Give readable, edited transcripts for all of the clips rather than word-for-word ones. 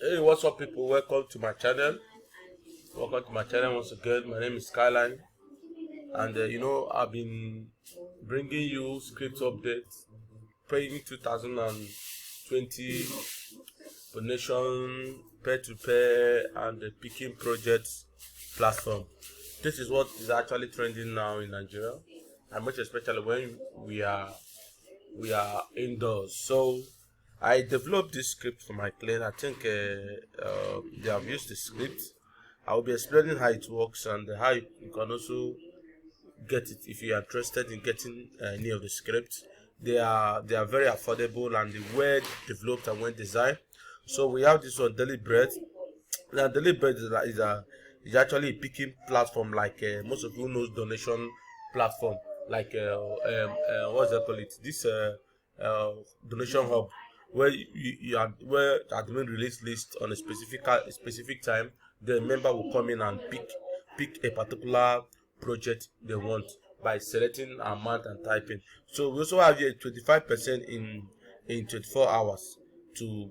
Hey, what's up, people? Welcome to my channel. Welcome to my channel once again. My name is Skyline, and I've been bringing you script updates, paying 2020 donation, peer-to-peer, and the picking projects platform. This is what is actually trending now in Nigeria, and most especially when we are indoors. So I developed this script for my client. I think they have used the script. I will be explaining how it works and how you can also get it if you are interested in getting any of the scripts. They are very affordable and they were developed and well designed. So we have this one, Daily Bread. Now Daily Bread is actually a picking platform, like most of you knows donation platform, like what's that called it? This donation hub where where admin release list on a specific time. The member will come in and pick a particular project they want by selecting amount and typing. So we also have here 25% in 24 hours to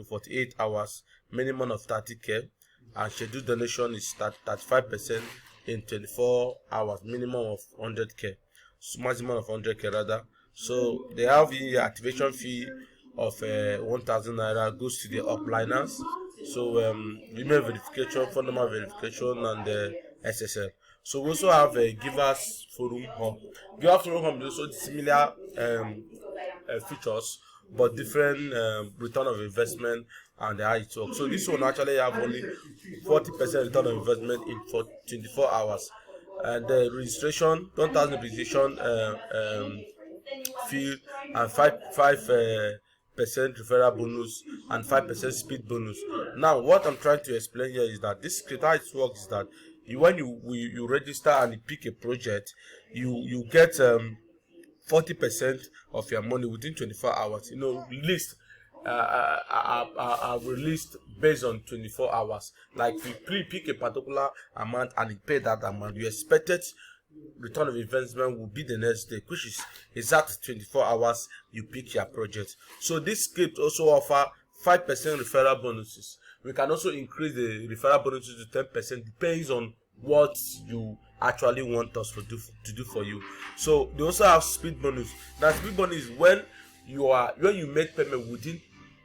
48 hours, minimum of 30k, and scheduled donation is 35% in 24 hours, minimum of 100k, maximum of 100k rather. So they have the activation fee of 1,000 naira, goes to the upliners. So email verification, phone number verification, and SSL. So we also have a Givers Forum Hub. Givers Forum Hub is also similar features, but different return of investment and how it works. So this one actually have only 40% return of investment in 24 hours. And the registration, 1,000 registration fee, and 5% referral bonus and 5% speed bonus. Now what I'm trying to explain here is that this script, how it works is that when you register and you pick a project, you get 40% of your money within 24 hours. List are released based on 24 hours. Like if you pick a particular amount and you pay that amount, you expected return of investment will be the next day, which is exact 24 hours you pick your project. So this script also offer 5% referral bonuses. We can also increase the referral bonuses to 10%, depends on what you actually want us to do for you. So they also have speed bonus. Now speed bonus is when you make payment within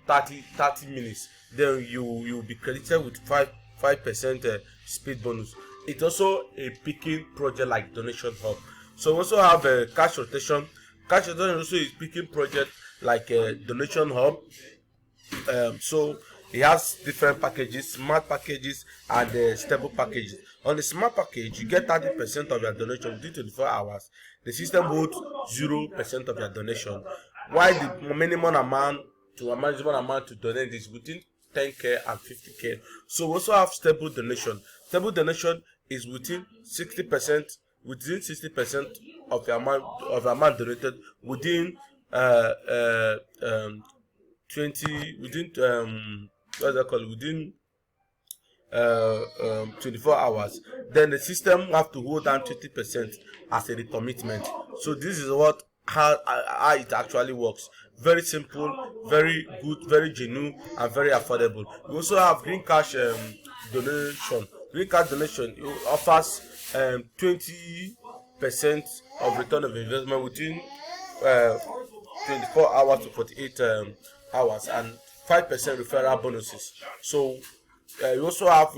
30 minutes, then you will be credited with 5% speed bonus. It's also a picking project like Donation Hub. So we also have a cash rotation. Cash rotation also is picking project like a Donation Hub. So it has different packages, smart packages and stable packages. On the smart package, you get 30% of your donation within 24 hours. The system holds 0% of your donation, while the minimum amount to donate is within 10k and 50k. So we also have stable donation. Stable donation is within 60% of the amount donated within 24 hours. Then the system have to hold down 20% as a recommitment. So this is how it actually works. Very simple, very good, very genuine, and very affordable. We also have Green Cash donation. Green Cash donation offers 20% of return of investment within 24 hours to 48 hours, and 5% referral bonuses. So we also have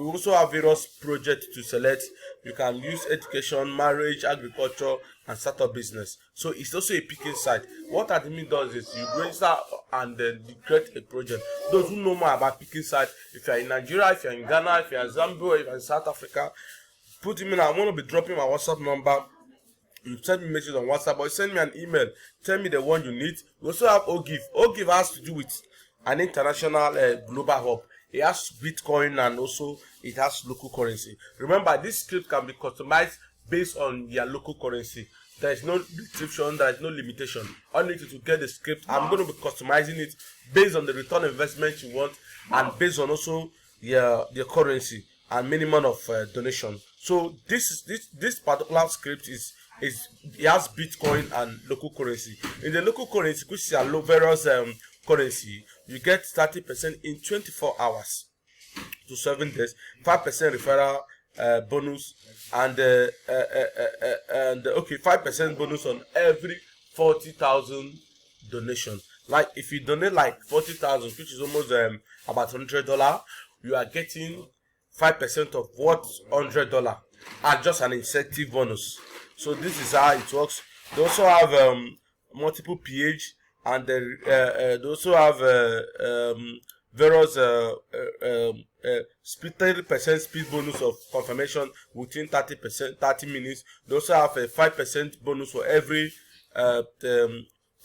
various projects to select. You can use education, marriage, agriculture, and startup business. So it's also a picking site. What admin does is you register and then you create a project. Those who know more about picking site, if you're in Nigeria, if you're in Ghana, if you're in Zambia, if you're in South Africa, put him in. I'm going to be dropping my WhatsApp number. You send me message on WhatsApp or send me an email. Tell me the one you need. We also have OGIVE. OGIVE has to do with an international global hub. It has Bitcoin and also it has local currency. Remember, this script can be customized based on your local currency. There is no restriction, there is no limitation. Only to get the script, I'm going to be customizing it based on the return investment you want and based on also your currency and minimum of donation. So this particular script it has Bitcoin and local currency. In the local currency, which is various currency, you get 30% in 24 hours to 7 days, 5% referral bonus, and 5% bonus on every 40,000 donation. Like if you donate like 40,000, which is almost about $100, you are getting 5% of what $100 and just an incentive bonus. So this is how it works. They also have multiple pH, and they also have various speed 30% speed bonus of confirmation within 30 minutes. They also have a 5% bonus for every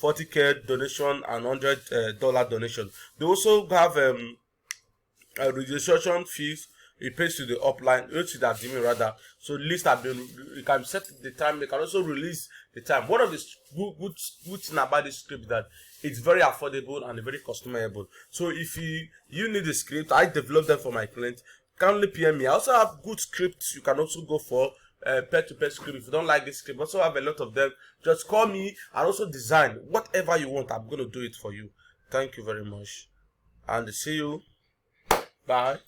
40K donation and $100 donation. They also have registration fees. It pays to the upline, which is the admin rather. So list have been, you can set the time, you can also release the time. One of the good thing about this script is that it's very affordable and very customizable. So if you need a script, I develop them for my clients. Kindly PM me. I also have good scripts you can also go for. Peer-to-peer script. If you don't like this script, also have a lot of them. Just call me and also design whatever you want. I'm going to do it for you. Thank you very much, and see you. Bye.